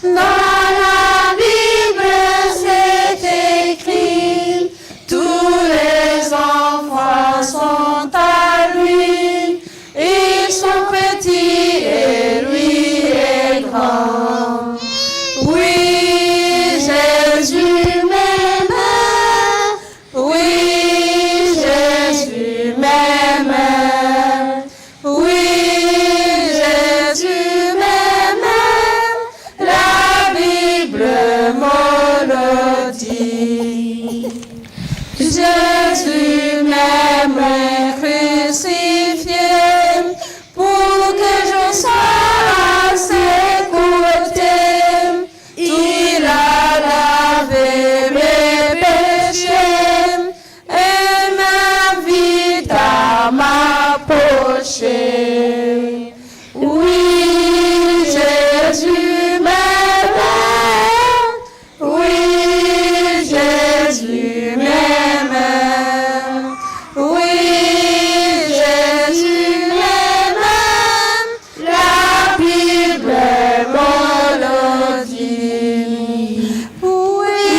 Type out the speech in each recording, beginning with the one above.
Dans la Bible, c'est écrit, tous les enfants sont à lui. Ils sont petits et lui est grand. Oui, Jésus m'aime. Oui, Jésus m'aime. Oui, Jésus m'aime. La Bible me le dit. Jésus m'aime crucifié pour que je sois à ses côtés. Il a lavé mes péchés et m'invite à m'approcher. Oui, Jésus m'aime. Oui, Jésus m'aime. Oui, Jésus m'aime. La Bible me le dit. Oui,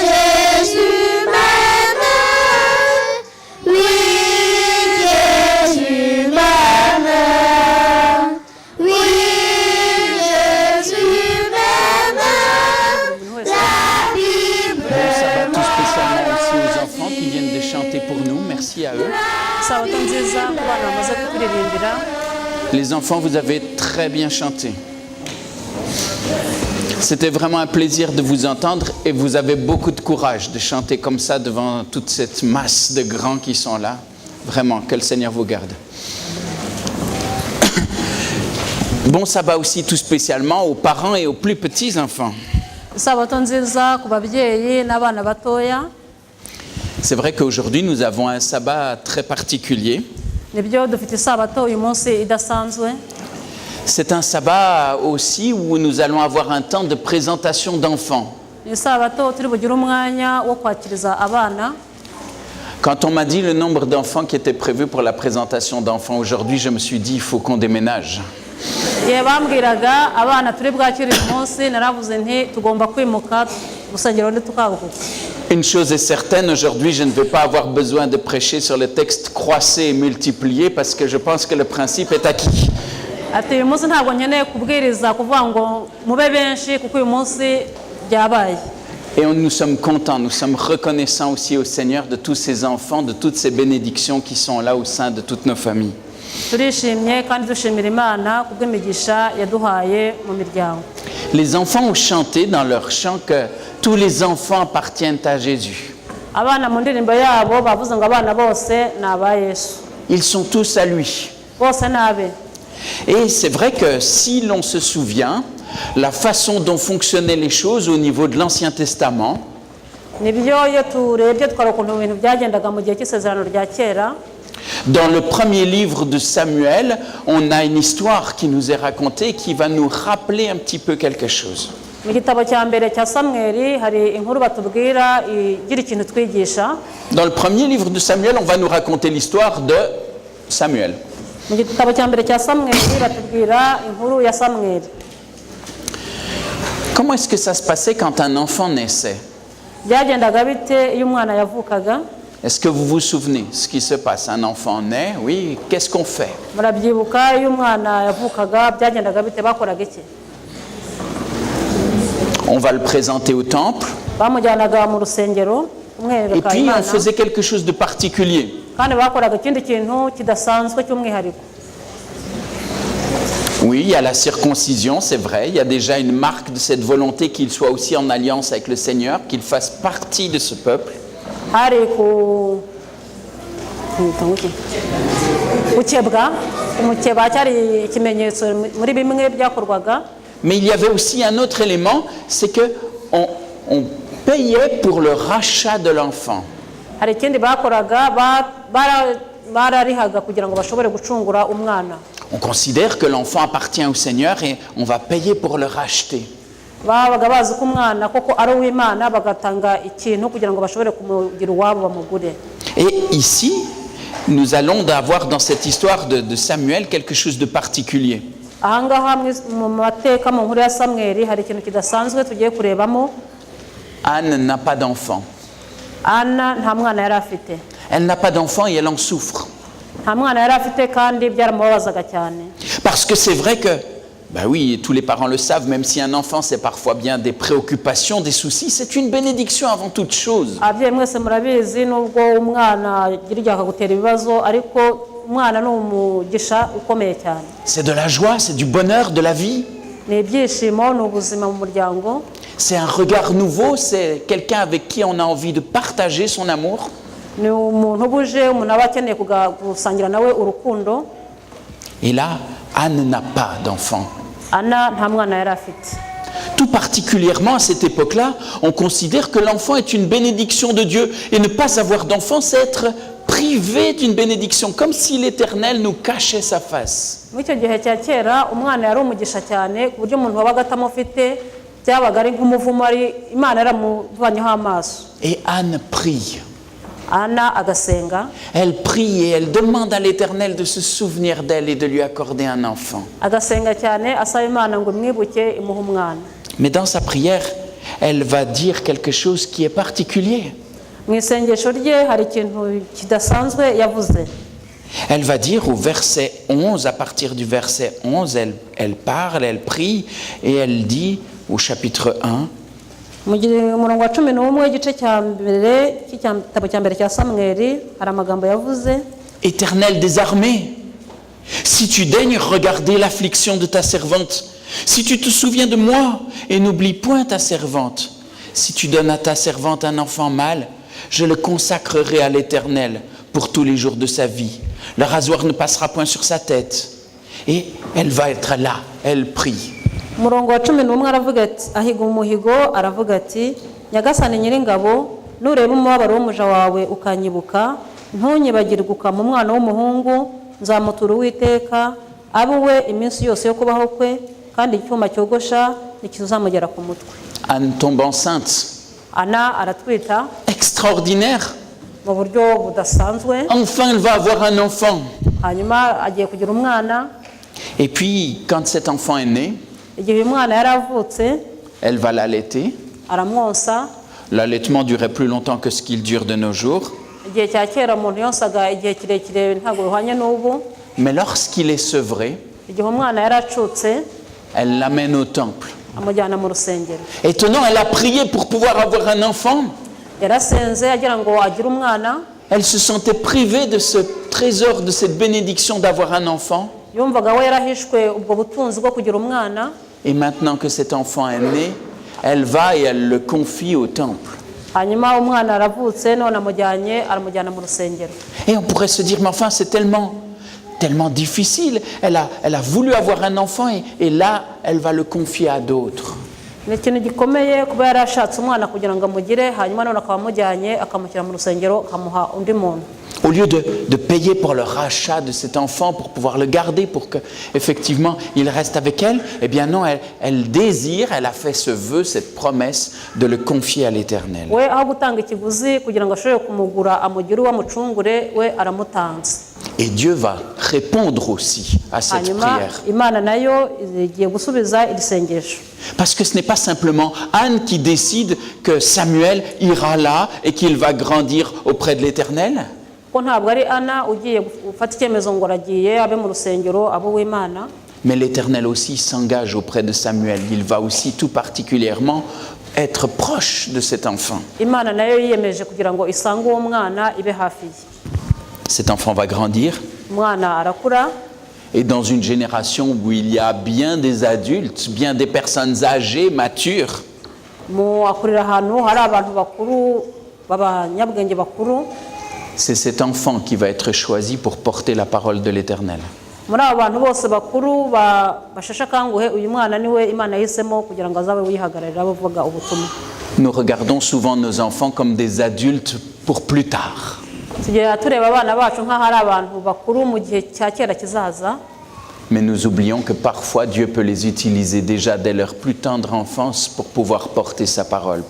Jésus m'aime. Oui, Jésus m'aime. Oui, Jésus m'aime. La Bible Tout spécialement aussi aux enfants qui viennent de chanter pour nous. Merci à eux. Sabato nziza ku bana bamaze kuturirimbira. Les enfants, vous avez très bien chanté. C'était vraiment un plaisir de vous entendre et vous avez beaucoup de courage de chanter comme ça devant toute cette masse de grands qui sont là. Vraiment, que le Seigneur vous garde. Bon sabbat aussi tout spécialement aux parents et aux plus petits enfants. Sabato nziza ku babyeyi n'abana batoya. C'est vrai qu'aujourd'hui nous avons un sabbat très particulier. Nibyo dufite isabato uyu munsi idasanzwe. C'est un sabbat aussi où nous allons avoir un temps de présentation d'enfants. Isabato turi bugire umwanya wo kwakiriza abana. Quand on m'a dit le nombre d'enfants qui étaient prévus pour la présentation d'enfants aujourd'hui, je me suis dit il faut qu'on déménage. Ye bambwiraga abana turi bwakire uyu munsi naravuze nti tugomba kwimuka gusengera ndi tukaguka. Une chose est certaine, aujourd'hui je ne vais pas avoir besoin de prêcher sur le texte croissez et multipliez parce que je pense que le principe est acquis. Ati uyu munsi ntabwo nkeneye kubwiriza kuvuga ngo mube benshi kuko uyu munsi byabaye. Et nous sommes contents, nous sommes reconnaissants aussi au Seigneur de tous ces enfants, de toutes ces bénédictions qui sont là au sein de toutes nos familles. Turishimye kandi dushimira Imana kubw'imigisha yaduhaye mu miryango. Les enfants ont chanté dans leur chant que tous les enfants appartiennent à Jésus. Abana mu ndirimbo yabo bavuze ngo abana bose ni aba Yesu. Ils sont tous à lui. Bose ni abe. Et c'est vrai que si l'on se souvient, la façon dont fonctionnaient les choses au niveau de l'Ancien Testament, Nibyo iyo turebye twara ukuntu ibintu byagendaga mu gihe cy'isezerano rya kera. dans le premier livre de Samuel, on a une histoire qui nous est racontée qui va nous rappeler un petit peu quelque chose. Mu gitabo cya mbere cya Samweli hari inkuru batubwira igira ikintu twigisha. Dans le premier livre de Samuel, on va nous raconter l'histoire de Samuel. Mu gitabo cya mbere cya Samweli batubwira inkuru ya Samweli. Comment est-ce que ça se passait quand un enfant naissait? Byagendaga bite iyo umwana yavukaga? Est-ce que vous vous souvenez ce qui se passe? Un enfant naît, oui, qu'est-ce qu'on fait? Murabyibuka iyo umwana yavukaga byagendaga bite bakoraga iki? On va le présenter au temple. Bamujyanaga mu rusengero Et umwereka puis on Imana. faisait quelque chose de particulier. Kandi bakoraga ikindi kintu kidasanzwe cy'umwihariko. Oui, il y a la circoncision, c'est vrai. Il y a déjà une marque de cette volonté qu'il soit aussi en alliance avec le Seigneur, qu'il fasse partie de ce peuple. Hari ukebwa umukeba cyari ikimenyetso muri bimwe byakorwaga. Mais il y avait aussi un autre élément, c'est que on payait pour le rachat de l'enfant. Hari ikindi bakoraga bararihaga kugira ngo bashobore gucungura umwana. On considère que l'enfant appartient au Seigneur et on va payer pour le racheter. Babaga bazi ko umwana koko ari uw'Imana bagatanga ikintu kugira ngo bashobore kumugira uwabo bamugure. Et ici, nous allons avoir dans cette histoire de Samuel quelque chose de particulier. ahangaha mu mateka mu nkuru ya Samweli hari ikintu kidasanzwe tugiye kurebamo. Anne n'a pas d'enfant. Anna nta mwana yari afite. Elle n'a pas d'enfant et elle en souffre. Nta mwana yari afite kandi byaramubabazaga cyane. Parce que c'est vrai que, ben oui, tous les parents le savent, même si un enfant c'est parfois bien des préoccupations, des soucis, c'est une bénédiction avant toute chose. Ababyeyi mwese murabizi nubwo umwana agira igihe akagutera ibibazo ariko umwana ni umugisha ukomeye cyane. C'est de la joie, c'est du bonheur, de la vie. Ni ibyishimo, ni ubuzima mu muryango. C'est un regard nouveau, c'est quelqu'un avec qui on a envie de partager son amour. Ni umuntu ubuje umuntu aba akeneye gusangira nawe urukundo. Et là, Anne n'a pas d'enfant. Anna nta mwana yari afite. Tout particulièrement à cette époque-là, on considère que l'enfant est une bénédiction de Dieu. Et ne pas avoir d'enfant, c'est être privé d'une bénédiction, comme si l'Éternel nous cachait sa face. Muri icyo gihe cya kera umwana yari umugisha cyane ku buryo umuntu wabaga atamufite byabaga ari nk'umuvumo, ari Imana yaramuvanyeho amaso. Et Anne prie. Anna agasenga. Elle prie et elle demande à l'Éternel de se souvenir d'elle et de lui accorder un enfant. Agasenga cyane asaba Imana ngo imwibuke imuhe umwana. Mais dans sa prière, elle va dire quelque chose qui est particulier. Mu isengesho rye hari ikintu kidasanzwe yavuze. Elle va dire au verset 11, à partir du verset 11, elle parle, elle prie et elle dit au chapitre 1, Mu murongo wa 11 igice cya mbere cy'igitabo cya mbere cya Samweli hari amagambo yavuze. Éternel des armées, si tu daignes regarder l'affliction de ta servante, si tu te souviens de moi et n'oublie point ta servante, si tu donnes à ta servante un enfant mâle, je le consacrerai à l'Éternel pour tous les jours de sa vie. Le rasoir ne passera point sur sa tête. Et elle va être là, elle prie. Umurongo wa 11 aravuga ati ahiga umuhigo aravuga ati Nyagasani Nyiringabo nureba umubabaro w'umuja wawe ukanyibuka ntunyibagirwe ukama umwana w'umuhungu nzamutura Uwiteka abe we iminsi yose yo kubaho kwe kandi icyuma cyogosha nikizamugera ku mutwe. Anne tombe enceinte. Anna aratwita. Extraordinaire. Mu buryo budasanzwe. Enfin, elle va avoir un enfant. Hanyuma agiye kugira umwana. Et puis, quand cet enfant est né, igihe umwana yaravutse, elle va l'allaiter. Aramwonsa. L'allaitement durait plus longtemps que ce qu'il dure de nos jours. Igihe cya kera umuntu yonsaga igihe kirekire ntabwo ruhanye n'ubu. Mais lorsqu'il est sevré, igihe umwana yaracutse, elle l'amène au temple. Amujyana mu rusengero. Étonnant, elle a prié pour pouvoir avoir un enfant. Yarasenze agira ngo agire umwana. Elle se sentait privée de ce trésor, de cette bénédiction d'avoir un enfant. Yumvaga we yarahishwe ubwo butunzi bwo kugira umwana. Et maintenant que cet enfant est né, elle va et elle le confie au temple. Hanyuma umwana aravutse none aramujyana mu rusengero. Et on pourrait se dire, mais enfin c'est tellement difficile. Elle a voulu avoir un enfant et là, elle va le confier à d'autres. Ni ikintu gikomeye kuba yarashatse umwana kugira ngo amugire hanyuma none akaba amujyanye akamushyira mu rusengero akamuha undi muntu. Au lieu de payer pour le rachat de cet enfant, pour pouvoir le garder, pour qu'effectivement il reste avec elle, eh bien non, elle désire, elle a fait ce vœu, cette promesse de le confier à l'Éternel. We aho gutanga ikiguzi kugira ngo ashobore kumugura amugire uwamucungure we aramutanze. Et Dieu va répondre aussi à cette prière. Imana nayo igiye gusubiza iri sengesho. Parce que ce n'est pas simplement Anne qui décide que Samuel ira là et qu'il va grandir auprès de l'Éternel. Mais l'Éternel aussi s'engage auprès de Samuel. Il va aussi tout particulièrement être proche de cet enfant. Cet enfant va grandir. Et dans une génération où il y a bien des adultes, bien des personnes âgées, matures, c'est cet enfant qui va être choisi pour porter la parole de l'Éternel. Nous regardons souvent nos enfants comme des adultes pour plus tard. Mais nous oublions que parfois Dieu peut les utiliser déjà dès leur plus tendre enfance pour pouvoir porter sa parole.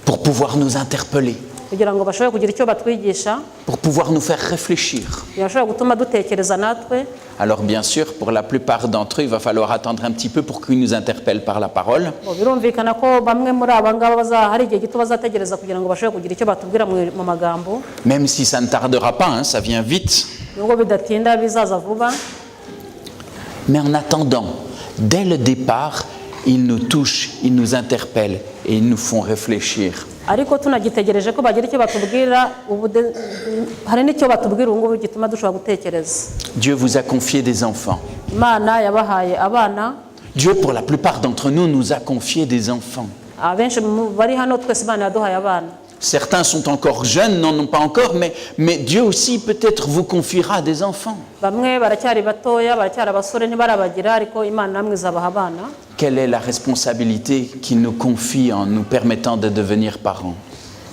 Pour pouvoir nous interpeller. kugira ngo bashobore kugira icyo batwigisha pour pouvoir nous faire réfléchir. bashobora gutuma dutekereza natwe. Alors bien sûr, pour la plupart d'entre eux, il va falloir attendre un petit peu pour qu'ils nous interpellent par la parole. Birumvikana ko bamwe muri aba ngaba hari igihe gito bazategereza kugira ngo bashobore kugira icyo batubwira mu magambo, Même si ça ne tardera pas, hein, ça vient vite. nubwo bidatinda bizaza vuba. Mais en attendant, dès le départ, ils nous touchent, ils nous interpellent et ils nous font réfléchir. Ariko tunagitegereje ko bagira icyo batubwira, hari n'icyo batubwira ubu ngubu gituma dushobora gutekereza. Dieu vous a confié des enfants. Imana yabahaye abana. Dieu, pour la plupart d'entre nous, nous a confié des enfants. Abenshi bari hano twese Imana yaduhaye abana. Certains sont encore jeunes, n'en ont pas encore, mais Dieu aussi peut-être vous confiera des enfants. Bamwe baracyari batoya, baracyari abasore ntibarabagira, ariko Imana namwe izabaha abana. Quelle est la responsabilité qu'il nous confie en nous permettant de devenir parents?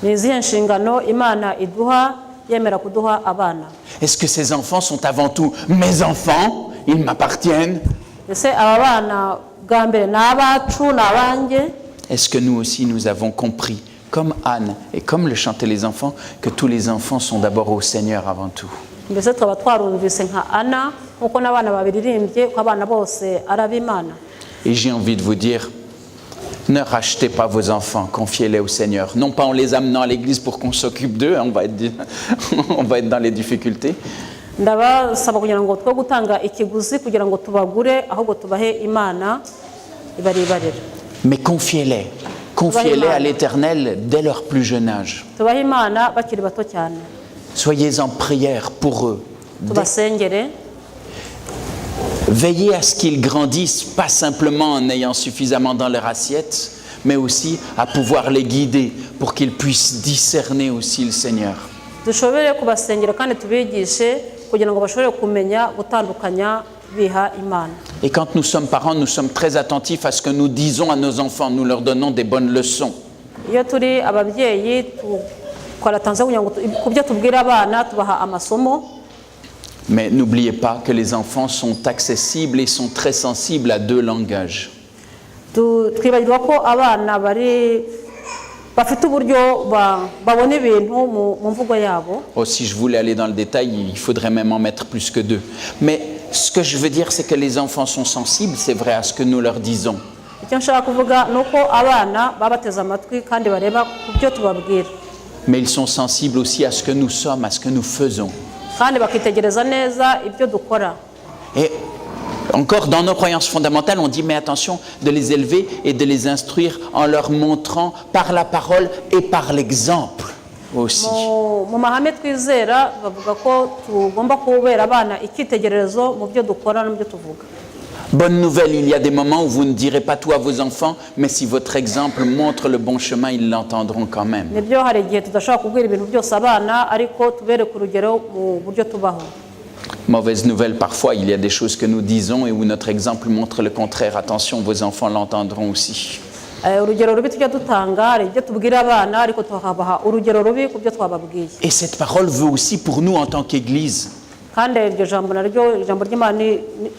Ni izihe nshingano Imana iduha yemera kuduha abana? Est-ce que ces enfants sont avant tout mes enfants? Ils m'appartiennent? Ese aba bana bwa mbere ni abacu, ni abanjye? Est-ce que nous aussi nous avons compris, comme Anne et comme le chantaient les enfants, que tous les enfants sont d'abord au Seigneur avant tout? Mbese twaba twarumvise nka Ana nkuko n'abana babiririmbye ko abana bose ari ab'Imana. Et j'ai envie de vous dire, ne rachetez pas vos enfants, confiez-les au Seigneur. Non pas en les amenant à l'église pour qu'on s'occupe d'eux, on va être dans les difficultés. Ndabasaba kugira ngo two gutanga ikiguzi kugira ngo tubagure, ahubwo tubahe Imana ibaribarira. Mais confiez-les à l'Éternel dès leur plus jeune âge. Tubahe Imana bakiri bato cyane. Soyez en prière pour eux. Tubasengere. Veillez à ce qu'ils grandissent, pas simplement en ayant suffisamment dans leur assiette, mais aussi à pouvoir les guider pour qu'ils puissent discerner aussi le Seigneur. Dushobore kubasengera kandi tubigishe kugira ngo bashobore kumenya gutandukanya biha Imana. Et quand nous sommes parents, nous sommes très attentifs à ce que nous disons à nos enfants, nous leur donnons des bonnes leçons. Iyo turi ababyeyi twaratanze kugira ngo kubyo tubwira abana tubaha amasomo. Mais n'oubliez pas que les enfants sont accessibles et sont très sensibles à deux langages. Twibagirwa ko abana bafite uburyo babona ibintu mu mvugo yabo. Oh, si je voulais aller dans le détail, il faudrait même en mettre plus que deux. Mais ce que je veux dire, c'est que les enfants sont sensibles, c'est vrai, à ce que nous leur disons. Icyo nshaka kuvuga ni uko abana baba bateze amatwi kandi bareba ku byo tubabwira. Mais ils sont sensibles aussi à ce que nous sommes, à ce que nous faisons. Kandi bakitegereza neza ibyo dukora. Et encore dans nos croyances fondamentales, on dit mais attention de les élever et de les instruire en leur montrant par la parole et par l'exemple aussi. Mu mahame twizera bavuga ko tugomba kubera abana icyitegererezo mu byo dukora no mu byo tuvuga. Bonne nouvelle, il y a des moments où vous ne direz pas tout à vos enfants, mais si votre exemple montre le bon chemin, ils l'entendront quand même. Nibyo hari igihe tudashobora kubwira ibintu byose abana ariko tubereke urugero mu buryo tubaho. Mauvaise nouvelle, parfois il y a des choses que nous disons et où notre exemple montre le contraire. Attention, vos enfants l'entendront aussi. Urugero rubi tujya dutanga hari ibyo tubwira abana ariko tukabaha urugero rubi ku byo twababwiye. Et cette parole veut aussi pour nous en tant qu'Église. Kandi iryo jambo naryo ijambo ry'Imana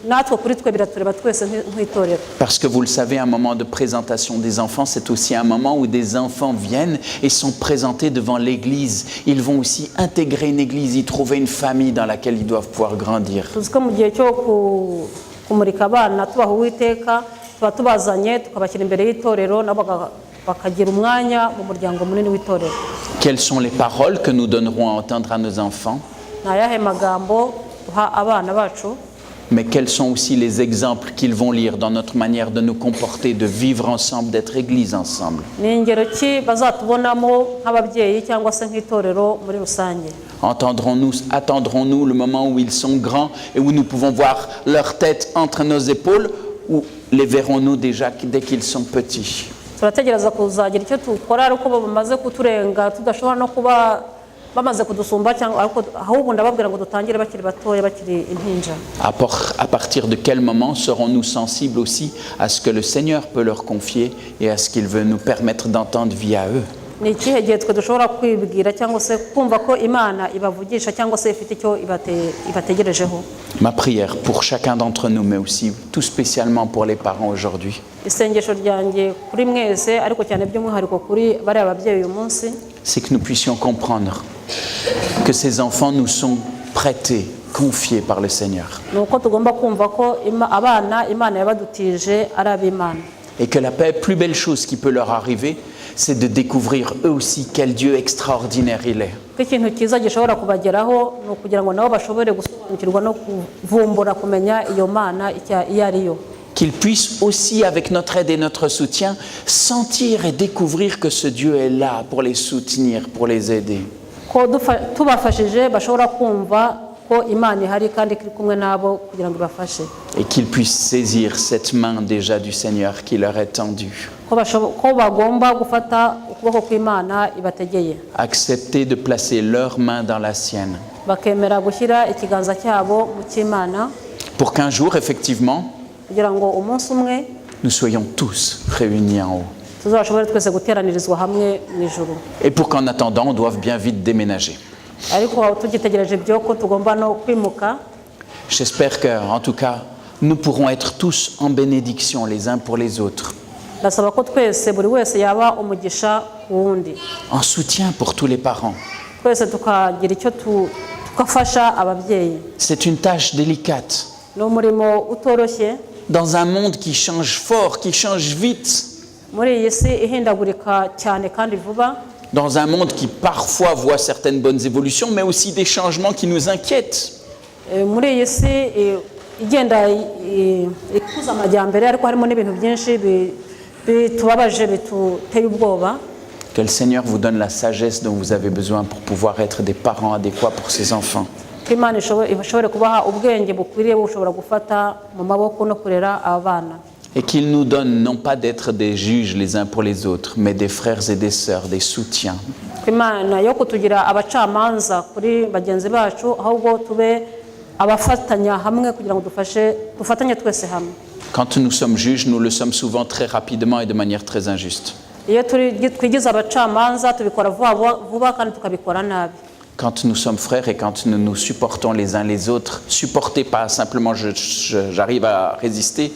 natwe kuri twe biratureba twese nk'itorero. Parce que vous le savez, un moment de présentation des enfants, c'est aussi un moment où des enfants viennent et sont présentés devant l'Église. Ils vont aussi intégrer une Église, y trouver une famille dans laquelle ils doivent pouvoir grandir. Tuzi ko mu gihe cyo kumurika abana tubaha Uwiteka tuba tubazanye tukabashyira imbere y'itorero nabo bakagira umwanya mu muryango munini w'itorero. Quelles sont les paroles que nous donnerons à entendre à nos enfants? Nayahe magambo duha abana bacu. Mais quels sont aussi les exemples qu'ils vont lire dans notre manière de nous comporter, de vivre ensemble, d'être Église ensemble? Ni ingero ki bazatubonamo nk'ababyeyi cyangwa se nk'itorero muri rusange. Attendrons-nous le moment où ils sont grands et où nous pouvons voir leur tête entre nos épaules, ou les verrons-nous déjà dès qu'ils sont petits? Turategereza kuzagira icyo tukora ariko bamaze kuturenga tudashobora no kuba bamaze kudusumba cyangwa ahubwo ndababwira ngo dutangire bakiri batoya bakiri impinja. À partir de quel moment serons-nous sensibles aussi à ce que le Seigneur peut leur confier et à ce qu'il veut nous permettre d'entendre via eux? Ni ikihe gihe twe dushobora kwibwira cyangwa se kumva ko Imana ibavugisha cyangwa se ifite icyo ibategerejeho? Ma prière pour chacun d'entre nous, mais aussi tout spécialement pour les parents aujourd'hui, Isengesho ryanjye kuri mwese ariko cyane by'umwihariko kuri bari ababyeyi uyu munsi, c'est que nous puissions comprendre que ces enfants nous sont prêtés, confiés par le Seigneur. ni uko tugomba kumva ko abana imana yabadutije ari ab'imana, Et que la plus belle chose qui peut leur arriver, c'est de découvrir eux aussi quel Dieu extraordinaire il est. ko ikintu cyiza gishobora kubageraho ni ukugira ngo nabo bashobore gusobanukirwa no kuvumbura kumenya iyo mana iyo ari yo, Qu'ils puissent aussi, avec notre aide et notre soutien, sentir et découvrir que ce Dieu est là pour les soutenir, pour les aider. ko tubafashije bashobora kumva ko imana ihari kandi iri kumwe nabo kugira ngo ibafashe, Et qu'ils puissent saisir cette main déjà du Seigneur qui leur est tendue. ko bagomba gufata ukuboko kw'imana ibategeye, Accepter de placer leur main dans la sienne. bakemera gushyira ikiganza cyabo mu cy'imana, Pour qu'un jour, effectivement, kugira ngo umunsi umwe nous soyons tous réunis en haut. tuzashobore twese guteranirizwa hamwe mu ijuru. Et pour qu'en attendant, on doive bien vite déménager. ariko tugitegereje ibyo ko tugomba no kwimuka, J'espère qu'en tout cas, nous pourrons être tous en bénédiction les uns pour les autres, ndasaba ko twese buri wese yaba umugisha ku wundi, en soutien pour tous les parents. twese tukagira icyo tugafasha ababyeyi. C'est une tâche délicate. ni umurimo utoroshye Dans un monde qui change fort, qui change vite, muri iyi si ihindagurika cyane kandi vuba, dans un monde qui parfois voit certaines bonnes évolutions, mais aussi des changements qui nous inquiètent. muri iyi si igenda ikuza amajyambere, ariko harimo n'ibintu byinshi bitubabaje bituteye ubwoba. Que le Seigneur vous donne la sagesse dont vous avez besoin pour pouvoir être des parents adéquats pour ses enfants. ko imana ishobore kubaha ubwenge bukwiriye bushobora gufata mu maboko no kurera aba bana, Et qu'il nous donne non pas d'être des juges les uns pour les autres, mais des frères et des sœurs, des soutiens. ko imana yo kutugira abacamanza kuri bagenzi bacu, ahubwo tube abafatanya hamwe kugira ngo dufatanye twese hamwe. Quand nous sommes juges, nous le sommes souvent très rapidement et de manière très injuste. iyo twigize abacamanza tubikora vuba kandi tukabikora nabi. Quand nous sommes frères et quand nous nous supportons les uns les autres, supporter pas simplement j'arrive à résister,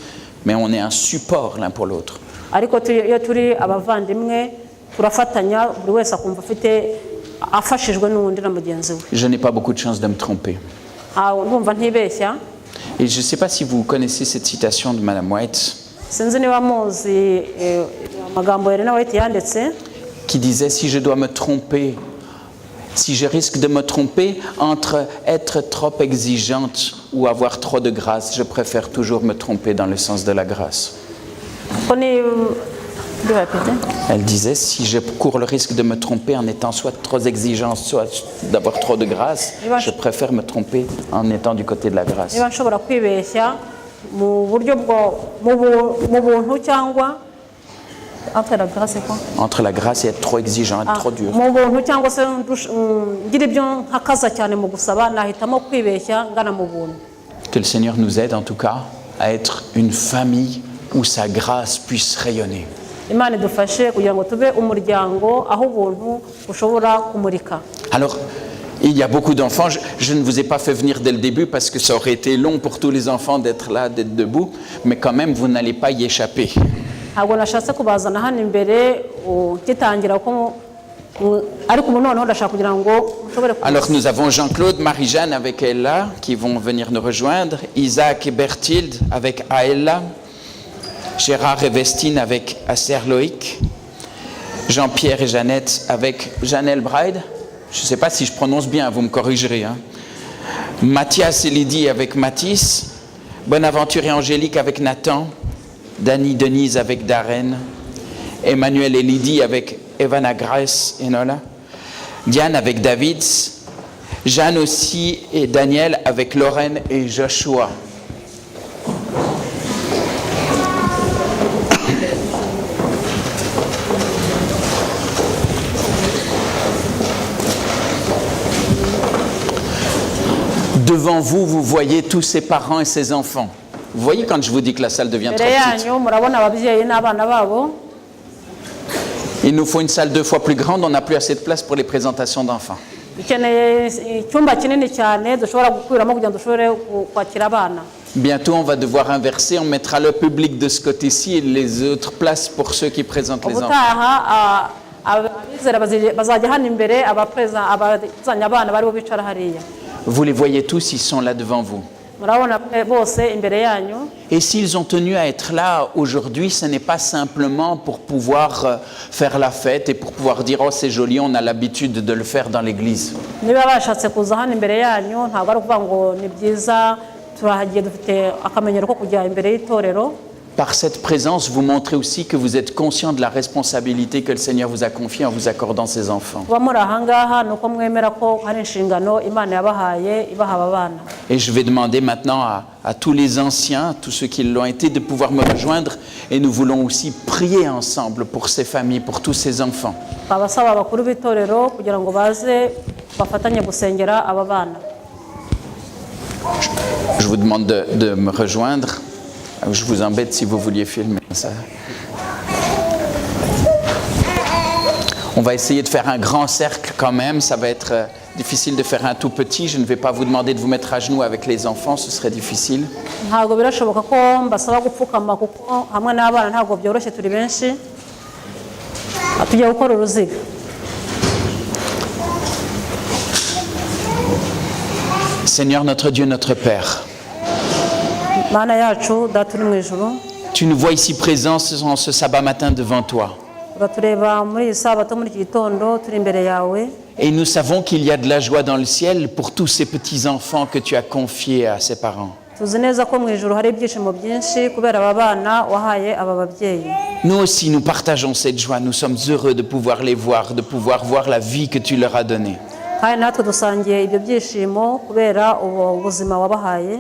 mais on est un support l'un pour l'autre. ariko iyo turi abavandimwe turafatanya, buri wese akumva afashijwe n'undi na mugenzi we. Je n'ai pas beaucoup de chance de me tromper. ndumva ntibeshya. Et je ne sais pas si vous connaissez cette citation de Madame White, sinzi niba muzi amagambo Ellen White yanditse, qui disait si je dois me tromper, si je risque de me tromper entre être trop exigeante ou avoir trop de grâce, je préfère toujours me tromper dans le sens de la grâce. ko ni répéter. Elle disait si je cours le risque de me tromper en étant soit trop exigeante, soit d'avoir trop de grâce, je préfère me tromper en étant du côté de la grâce. niba nshobora kwibeshya mu buryo mu buntu cyangwa entre la grâce et quoi, Entre la grâce et être trop exigeant, être trop dur. mu buntu cyangwa se ngira ibyo nkakaza cyane mu gusaba, nahitamo kwibeshya ngana mu buntu. Que le Seigneur nous aide en tout cas à être une famille où sa grâce puisse rayonner. Imana idufashe kugira ngo tube umuryango aho ubuntu bushobora kumurika. Alors, il y a beaucoup d'enfants. Je ne vous ai pas fait venir dès le début parce que ça aurait été long pour tous les enfants d'être là, d'être debout, mais quand même, vous n'allez pas y échapper. ntabwo nashatse kubazana hano imbere ugitangira ko ariko ubu noneho ndashaka kugira ngo ushobore Alors, nous avons Jean-Claude, Marie-Jeanne avec Ella qui vont venir nous rejoindre, Isaac et Berthilde avec Aella, Gérard et Vestine avec Acer Loïc, Jean-Pierre et Jeannette avec Janelle Bride. Je ne sais pas si je prononce bien, vous me corrigerez. Hein. Mathias et Lydie avec Mathis, Bonaventure et Angélique avec Nathan, Dany Denise avec Darren, Emmanuel et Lydie avec Evana Grace et Nola, Diane avec David, Jeanne aussi et Daniel avec Lorraine et Joshua. Devant vous, vous voyez tous ces parents et ces enfants. Vous voyez quand je vous dis que la salle devient trop petite. Il nous faut une salle 2 fois plus grande, on n'a plus assez de place pour les présentations d'enfants. Bientôt, on va devoir inverser, on mettra le public de ce côté-ci et les autres places pour ceux qui présentent les enfants. kwizera bazajya hano imbere abazanya abana baribo bicara hariya. Vous les voyez tous, ils sont là devant vous. Murabona bose imbere yanyu. Et s'ils ont tenu à être là aujourd'hui, ce n'est pas simplement pour pouvoir faire la fête et pour pouvoir dire « Oh, c'est joli, on a l'habitude de le faire dans l'église ». Niba bashatse kuza hano imbere yanyu ntabwo ari ukuvuga ngo ni byiza turahagiye dufite akamenyero ko kujya imbere y'itorero. Par cette présence, vous montrez aussi que vous êtes conscient de la responsabilité que le Seigneur vous a confiée en vous accordant ses enfants. Kuba muri aha ngaha ni uko mwemera ko hari inshingano Imana yabahaye ibaha aba bana. Et je vais demander maintenant à tous les anciens, tous ceux qui l'ont été, de pouvoir me rejoindre. Et nous voulons aussi prier ensemble pour ces familles, pour tous ces enfants. Abasaba abakuru b'itorero kugira ngo baze bafatanye gusengera aba bana. Je vous demande de me rejoindre. Je vous embête si vous vouliez filmer ça. On va essayer de faire un grand cercle quand même. Ça va être difficile de faire un tout petit. Je ne vais pas vous demander de vous mettre à genoux avec les enfants. Ce serait difficile. Ntabwo birashoboka ko mbasaba gupfukama kuko hamwe n'abana ntabwo byoroshye turi benshi. Tugiye gukora uruziga. Seigneur notre Dieu, notre Père. Mana yacu data uri mu ijuru. Tu nous vois ici présents en ce sabbat matin devant toi. Uratureba muri iyi sabato muri iki gitondo turi imbere yawe. Et nous savons qu'il y a de la joie dans le ciel pour tous ces petits-enfants que tu as confiés à ses parents. Tuzi neza ko mu ijuru hari ibyishimo byinshi kubera aba bana wahaye aba babyeyi. Nous aussi, nous partageons cette joie. Nous sommes heureux de pouvoir les voir, de pouvoir voir la vie que tu leur as donnée. Kandi natwe dusangiye ibyo byishimo kubera ubuzima wabahaye.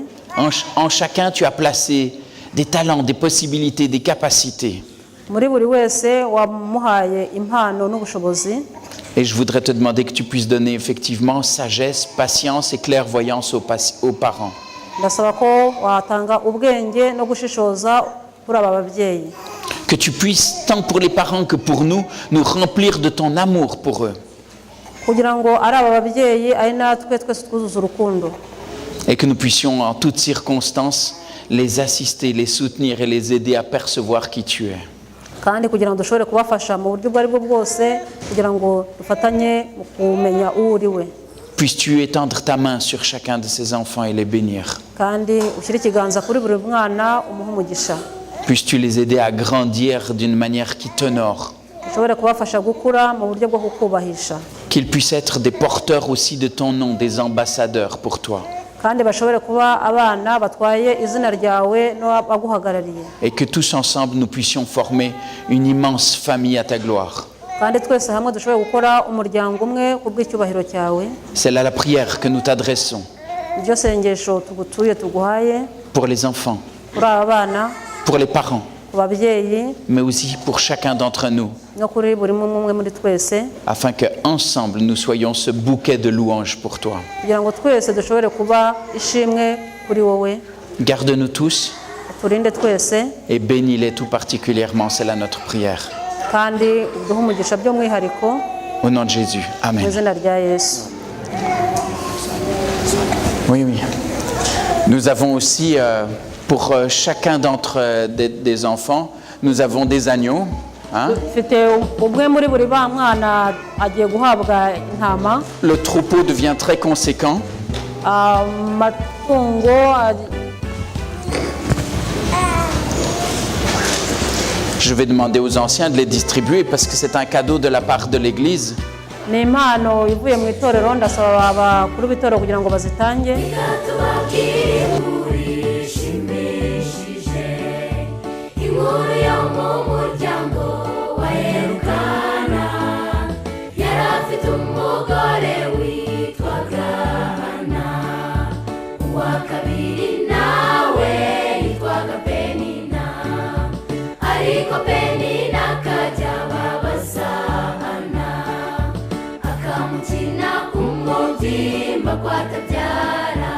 En chacun, tu as placé des talents, des possibilités, des capacités. Muri buri wese wamuhaye impano n'ubushobozi. Et je voudrais te demander que tu puisses donner effectivement sagesse, patience et clairvoyance aux parents. Ndasaba ko watanga ubwenge no gushishoza kuri aba babyeyi. Que tu puisses, tant pour les parents que pour nous remplir de ton amour pour eux. Kugira ngo ari aba babyeyi ari natwe twese twuzuza urukundo. Et que nous puissions en toutes circonstances les assister, les soutenir et les aider à percevoir qui tu es. Kandi kugira ngo dushobore kubafasha mu buryo bwari bwo bwose kugira ngo dufatanye mu kumenya uri we. Puisses-tu étendre ta main sur chacun de ces enfants et les bénir. Kandi ushyire ikiganza kuri buri mwana umuhe umugisha. Puisses-tu les aider à grandir d'une manière qui t'honore. Ushobore kubafasha gukura mu buryo bwo kukubahisha. Qu'ils puissent être des porteurs aussi de ton nom, des ambassadeurs pour toi. Kandi bashobore kuba abana batwaye izina ryawe n'abaguhagarariye. Et que tous ensemble nous puissions former une immense famille à ta gloire. Kandi twese hamwe dushobore gukora umuryango umwe kubw'icyubahiro cyawe. C'est là la prière que nous t'adressons. Iryo sengesho tugutuye tuguhaye. Pour les enfants. Kuri aba bana. Pour les parents. Ku babyeyi. Mais aussi pour chacun d'entre nous. No kuri buri umwe muri twese. Afin que ensemble nous soyons ce bouquet de louanges pour toi. Kugira ngo twese dushobore kuba ishimwe kuri wowe. Garde-nous tous. Turinde twese. Et bénis-les tout particulièrement, c'est là notre prière. Kandi uduhe umugisha by'umwihariko. Au nom de Jésus. Amen. Mu izina rya Yesu. Oui. Nous avons aussi, pour chacun d'entre des enfants, nous avons des agneaux. Hein? Le troupeau devient très conséquent. Je vais demander aux anciens de les distribuer parce que c'est un cadeau de la part de l'Église. Ni impano ivuye mu itorero ndasaba abakuru b'itorero kugira ngo bazitange. Inkuru yo mu muryango wa Elukana yari afite umugore witwaga Hana, uwa kabiri nawe yitwaga Penina, ariko Penina akajya ababaza Hana akamukina ku mubyimba ko atabyara,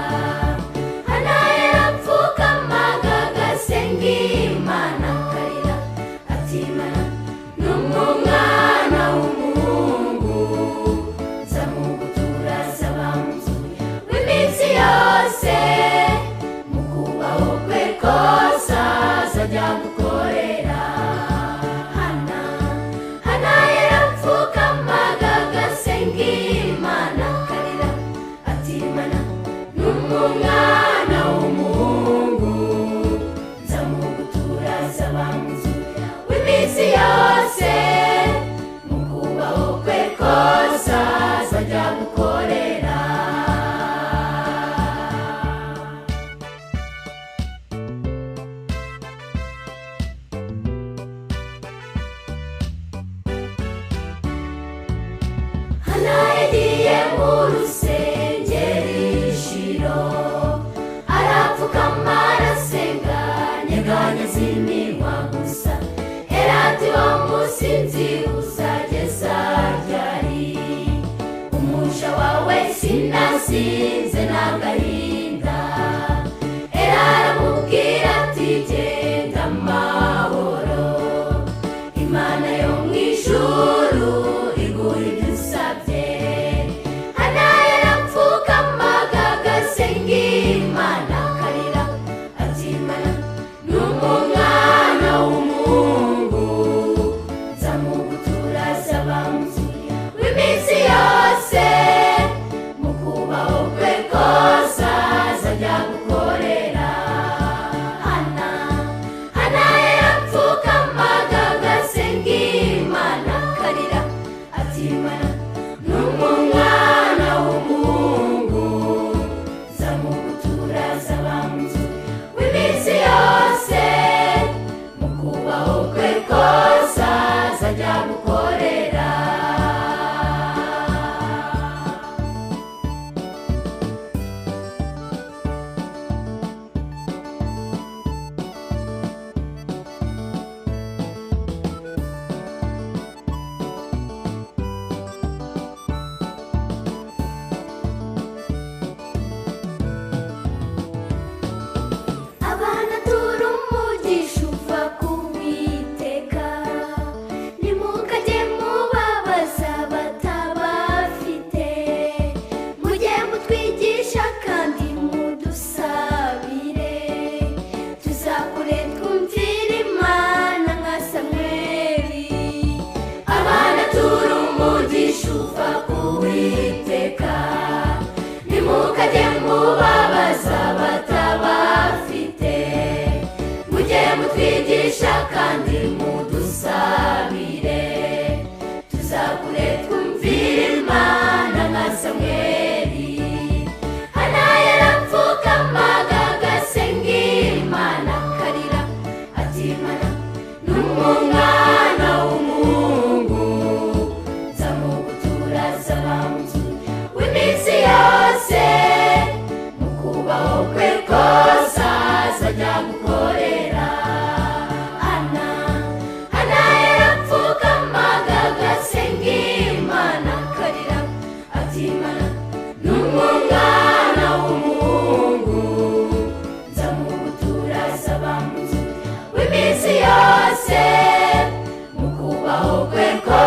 Hana yagiye mu rusengero Shilo, arapfukama arasenga nyeganyeza iminwa gusa. Herati wa musinzi uzageza ryari? Umuja wawe sinasinze n'agahinda. Era aramubwira ati genda amahoro, Imana yo mu ijuru iguha ibyo usabye. Hana yarapfukamaga agasenga Imana akarira ati Mana n'umwana w'umuhungu nzamugutura azaba mu nzu w'iminsi yose, mu kubaho kwe kose azajya gukorera. Hana yarapfukamaga agasenga Imana akarira ati Mana n'umwana w'umuhungu nzamugutura azaba mu nzu w'iminsi yose, mu kubaho kwe kose azajya gukorera. Abana tura umugisha uva ku Uwiteka, nimukajye mubabaza batabafite, mujye mutwigisha kandi mudusabire, tuzakure twumvire Imana nka Samweli. Abana tura umugisha uva ku Uwiteka, nimukajye mubabaza batabafite, mujye mutwigisha kandi mudusabire, tuzakure twumvire Imana nka Samweli. Hana yarapfukamaga agasenga Imana akarira ati Mana n'umwana w'umuhungu nzamugutura azaba mu nzu w'iminsi yose, mu kubaho kwe kose azajya gukorera. Hana yarapfukamaga agasenga Imana akarira ati Mana n'umwana w'umuhungu nzamugutura azaba mu nzu w'iminsi yose, mu kubaho kwe kose azajya gukorera. Hana yarapfukamaga agasenga Imana akarira ati Mana n'umwana w'umuhungu nzamugutura azaba mu nzu w'iminsi yose, azajya gukorera. Hana yarapfukamaga agasenga Imana akarira ati Mana n'umwana w'umuhungu nzamugutura azaba mu nzu w'iminsi yose, mu kubaho kwe kose